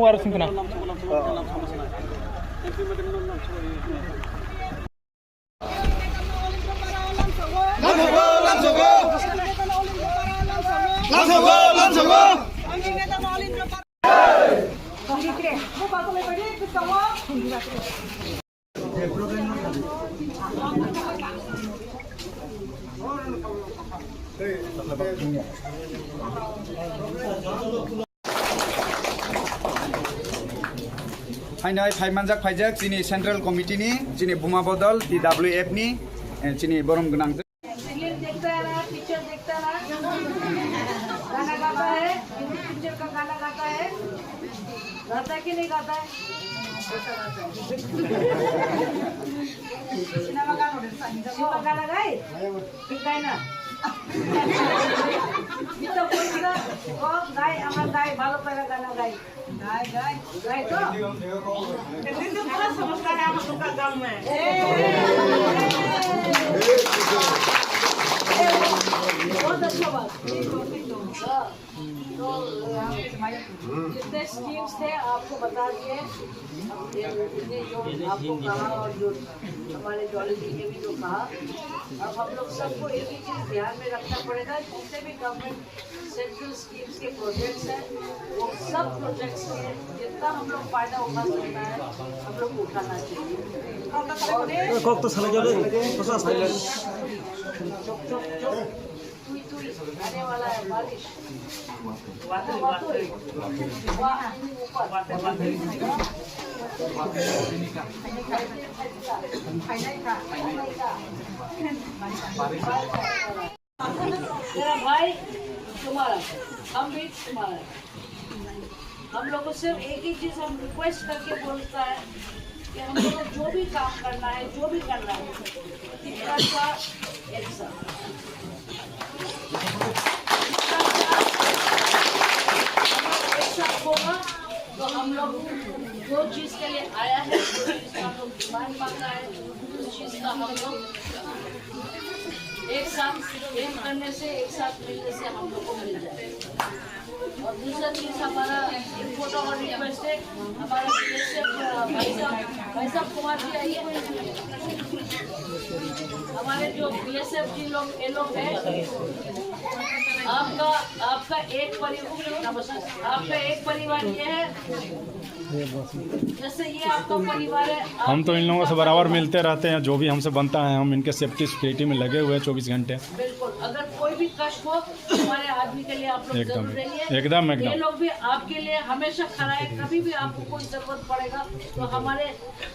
harus kena. Hai Faimanjak Faijak sini Central Committee ni sini Buma Bodol TWF ni sini Borom Genang देखता है ना picture देखता है ना गाना गाता है पिक्चर का गाना गाता है कि नहीं गाता है सिनेमा गाना गाए ठीक है ना तो कोई ना वो गाए हमारा गाए भालो पहला गाना गाए गाए गाए गाए तो पूरा समझता है हम लोग का गाँव में बहुत अच्छा बात तो जितने स्कीम्स थे आपको बता दिए जो आपको कहा और जो हमारे जॉली ने भी जो कहा अब हम लोग सबको एक ही चीज़ ध्यान में रखना पड़ेगा जितने भी गवर्नमेंट सेंट्रल स्कीम्स के प्रोजेक्ट्स हैं वो सब प्रोजेक्ट्स के जितना हम लोग फायदा उठा सकता है हम लोग उठाना चाहिए आने वाला है बारिश मेरा भाई तुम्हारा हम भी तुम्हारा हम लोग को सिर्फ एक ही चीज हम रिक्वेस्ट करके बोलता है कि हम लोग जो भी काम करना है जो भी करना है कितना का एक साथ होगा तो हम लोग जो चीज़ के लिए आया है जो चीज़ का हम लोग डिमांड मांगा है उस चीज़ का हम लोग एक साथ एक करने से एक साथ मिलने से हम लोग को मिल जाए और दूसरा चीज़ हमारा फोटो और रिक्वेस्ट है हमारा भाई साहब कुमार जी आइए हमारे जो BSF जी लोग ये लोग हैं आपका एक परिवार ये है जैसे ये आपका परिवार है हम तो इन लोगों से बराबर मिलते रहते हैं जो भी हमसे बनता है हम इनके सेफ्टी सिक्योरिटी में लगे हुए हैं 24 घंटे बिल्कुल अगर कोई भी कष्ट हो हमारे आदमी के लिए आप लोग जरूर रहिए एकदम ये लोग भी आपके लिए हमेशा खड़ा है कभी भी आपको कोई जरूरत पड़ेगा तो हमारे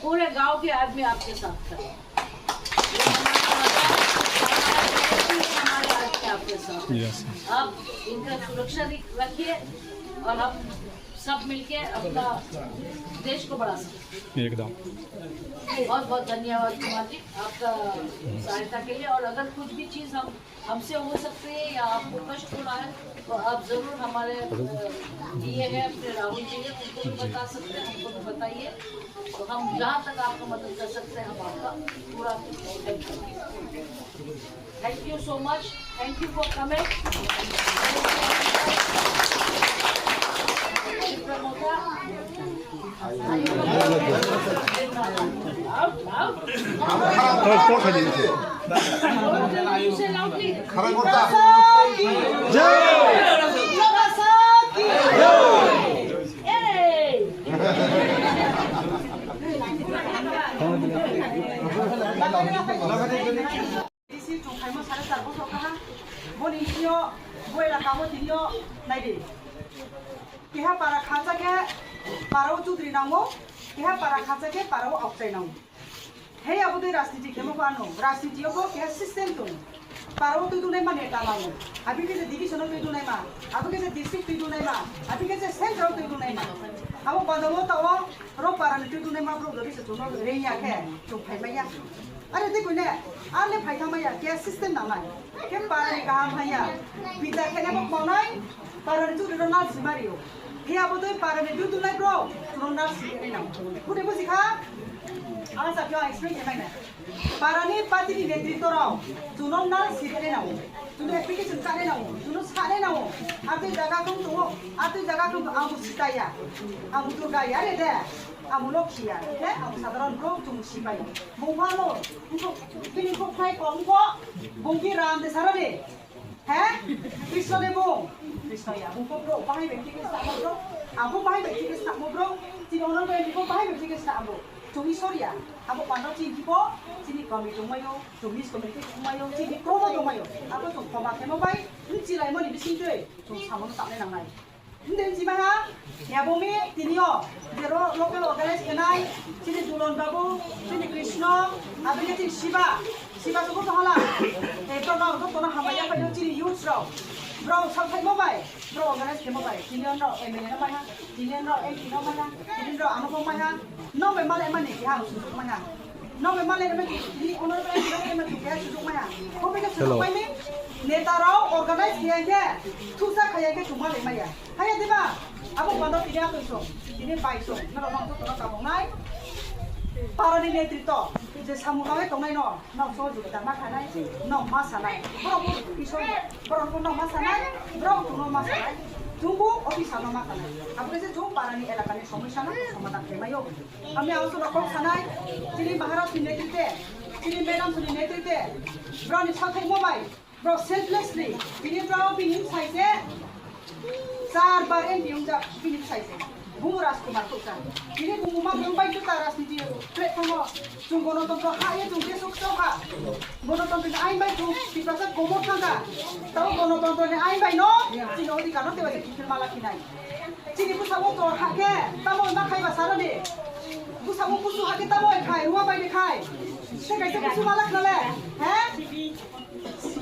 पूरे गांव के आदमी आपके साथ खड़े आपके साथ आप इनका सुरक्षा रखिए और हम सब मिलके अपना देश को बढ़ा सकते एकदम बहुत बहुत धन्यवाद कुमार जी आपका सहायता के लिए और अगर कुछ भी चीज़ हमसे हो सकती है या आपको कष्ट हो रहा है तो आप ज़रूर हमारे ये है अपने राहुल जी है उनको भी बता सकते हैं हमको भी बताइए तो हम जहाँ तक आपको मदद कर सकते हैं हम आपका पूरा हेल्प करेंगे thank you so much thank you for coming Kiha para khaja ke parau chudri nango kiha para khaja ke parau outside nango hey abu de rastiti ke mo pano rastiti ko kiha system to parau tu dunai ma neta nango abi ke divisional tu dunai ma abi ke district tu dunai ma abi ke central tu dunai ma amo bandamo tawa ro para tu dunai ma bro gari se tuno reya ke tu phai ma ya अरे देखो ने आले फाइथा माया के system नालाय के पारे गाम हाया बिदा के ने मनाय पारे तु रना सिमारियो हे आबो तो पारे ने दुनाय ब्रो रना सिमारि ना कुने बुझिखा Ang sa kyo explain kemay na. Parani pati ni netrito tunon na sirene na tuno application kare na tuno sare na ate jaga kong tuo ate jaga kong amu sitaya amu turga ya re de amu lokhiya ke amu sadaran bro tum sipai mumalo untuk kini ko khai kong ko bongki ram de sarade he krishna de bong krishna ya bong bro bahai bekti ke sa bro amu bahai bekti ke sa bro tinono be ni ko bahai bekti ke sa bro Cumi Soria, aku pandang cini kipo, cini kami cumayo, cumi kami cumayo, cini kromo cumayo. Aku tuh pemakai mobile, ini cilai mau di sini tuh, tuh sama tuh tak nenang lagi. Ini cuma ha, ya bumi, tinio, jero lokal organize kenai, cini Dulon Babu, cini Krishna, abisnya cini Shiva tuh tuh halah. Itu kau hamaya pada cini youth bro, sampai mobile, bro organize mobile, cini orang MNA nama ha, cini orang MP nama ha, cini orang anu nama ha. No me male mane ki ha susuk maya. No me male me ki honor pe ki me ki ha susuk maya. Ko be ka susuk mai ni neta rao organize kiya ke thusa khaya ke chuma le maya. Haya diba abo bando tiga to so. Ini baiso. Na ro to ka bong nai. Para ni netrito. Je samu ka to nai no. No so ju ta ma khanai. No ma sanai. Bro ko ki so. Bro ko no ma sanai. Bro ko no ma sanai. Tunggu ofis sama makan. Apa sih jom parani elakannya somai sana sama tak kemayo. Kami harus lakok sanai. Sini Maharaj sini netrite. Sini Madam sini netrite. Bro ni sakai mobile. Bro selflessly. Ini bro pingin saja. Sar baren diunjak pingin saja. Bunguras kumar tukar. Ini bunguma bumbai tu taras ni dia. Platform jung gono tom haya jung besok soka. Gono tom ni ain bai tu kita sa komot kanga. Tahu gono tom ni ain bai no. Cino di kano te wajib kifir malak kinai. Cini pusawo to hake. Tamo na kai basara de. Pusawo pusu hake tamo kai. Ruwa bai de kai. Te kai se pusu malak nale. He?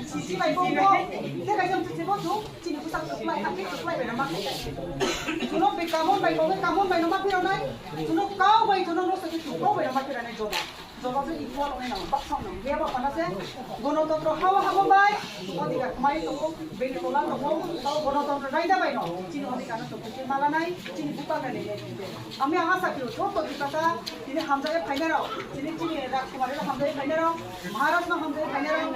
Sisi bai bongo. Te kai jam sisi bongo. Cini pusak supply hake supply bai namak. Tuno pe kamun bai namak piro nai. Tuno kau bai tuno no sakit tu kau bai namak piro nai joba. Joba tu equal onai nang bak song nang. Dia bak panas se. Gono totro hawa bai. Odi ka mai to beni tolan to tau gono totro nai da bai no. Cini odi kana to kecil malah nai. Cini buka kan ni. Ami anga sakit tu to dikata. Cini hamza e phaina rao. Cini rak kumare la hamza e phaina rao. Maharaj na hamza e phaina rao.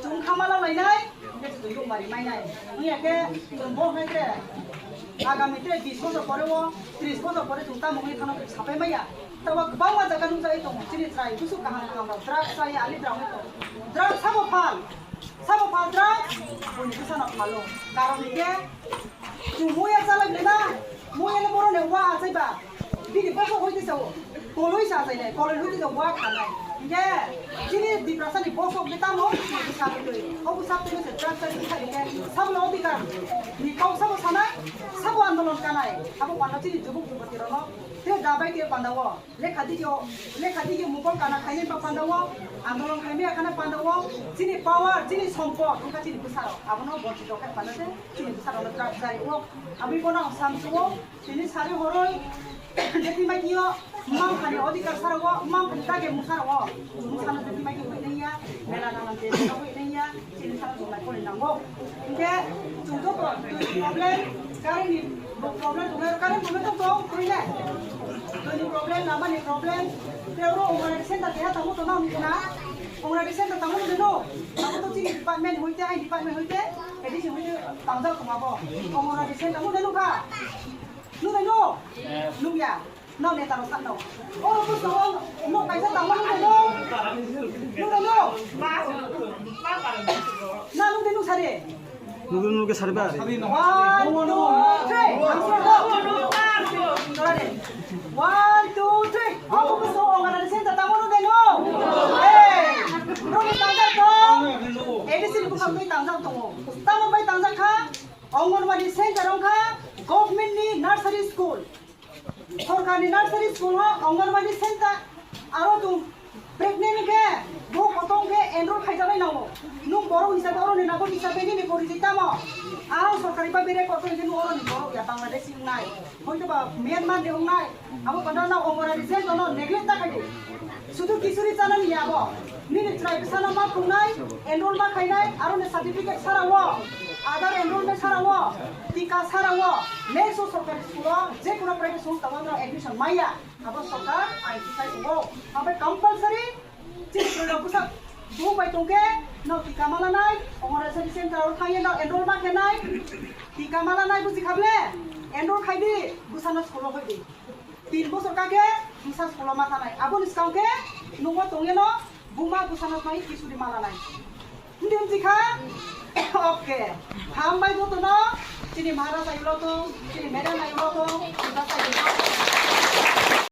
Chung khamala lai nai. Ke tu yu mari mai nai. Ni ake bo nai ke. Agami te 20 বছর পরেও 30 বছর পরে জুতা মঙ্গলি থানা ছাপাই মাইয়া তাও গোবাং জায়গা নুন যাই তো চিনি ট্রাই বুসু কাহান কামরা ড্রাগ সাই আলি ড্রাগ তো ড্রাগ সাবো ফাল ড্রাগ বনি কুসানা ফালো কারণ কে মুয়া চালাইলে না মুয়ালে বড় নে ওয়া আছাইবা বিনি বসো হইতেছো কলই সাজাই নাই কলই হইতেছো ওয়া খানাই কে চিনি ডিপ্রেশন বসো বেতানো সাবতে হবু সাবতে সে ড্রাগ সাই খালি কে সাবলো অধিকার নি কাউ সাবো সানাই সাবো আন্দোলন কানাই আবো পানা চিনি জুবুক জুবতি রনো তে দাবাই কে পান্দাও লেখা দিকে মুকল কানা খাইনে পা পান্দাও আন্দোলন খাইমে কানা পান্দাও চিনি পাওয়ার চিনি সম্পদ উনকা চিনি বুসারো আবনো বঞ্চিত খাই পানাতে চিনি বুসারো ড্রাগ সাই ও আমি কোনা সামসুও চিনি সারি হরই যেতি মাইকিও মাম খানি অধিকার সারো মাম তাকে মুসারো মুসানো যেতি মাইকি হইনাইয়া মেলা নানাতে হইনাইয়া চিনি সারো জমাই করে নাঙ্গো ইনকে জুতো problem কারণি problem karena problem tu kau kena. Jadi problem nama ni problem. Pero orang di sana dia tamu tu nama ni na. Orang di sana tamu tu no. Tamu tu sini department hoite, ai department hoite. Jadi sini hoite tanggal kemabo. Orang di sana tamu tu ka. Nu no. Nu ya. No ni tamu sana no. Oh tu so no kaisa tamu tu no. Nu. Na nu sare. 누구누구 사르바 1, 2, 3 1, 2, 3 Ako gusto ko nga na-resenta tamo no deno eh Roni tanggal to Edisin ko kami tanggal to Tamo ba tanggal ka Ongonwadi center ka Government ni nursery school Sorkar ni nursery school ha Ongonwadi center Aro tu pregnant ke bo potong ke enroll khai jabai namo nu boro hisabe oro ni nabo hisabe ni porijita mo ao sorkari ba bere ko ni oro ni boro ya bangladesh nai hoito ba myanmar de nai abo kada na ongora risen no neglect ta kai sudu kisuri chana ni abo ni ni try sana ma kunai enroll ma khai nai aro ne certificate sara wo Aadhaar enrolment सारावो टीका सारावो next सरकारी school जे कोनो private school तमाम admission माया अब सरकार आइडिफाई हो अब compulsory चित्र कुसा दो बाय तोके न टीका माला नाय अंगनवाड़ी सेंटर थायो न एनरोल मा केनाय टीका माला नाय बुझि खाबले एनरोल खाइदि गुसाना स्कूल होइदि 3 बছর কাকে गुसा स्कूल मा थानाय आबो निसकांके नुवा तंगे न बुमा गुसाना माय किसुरि माला नाय Hindi ka? Okay. Hambay mo to no? Sini Mara sa ilo to, sini Medan na ilo to, iba sa ilo.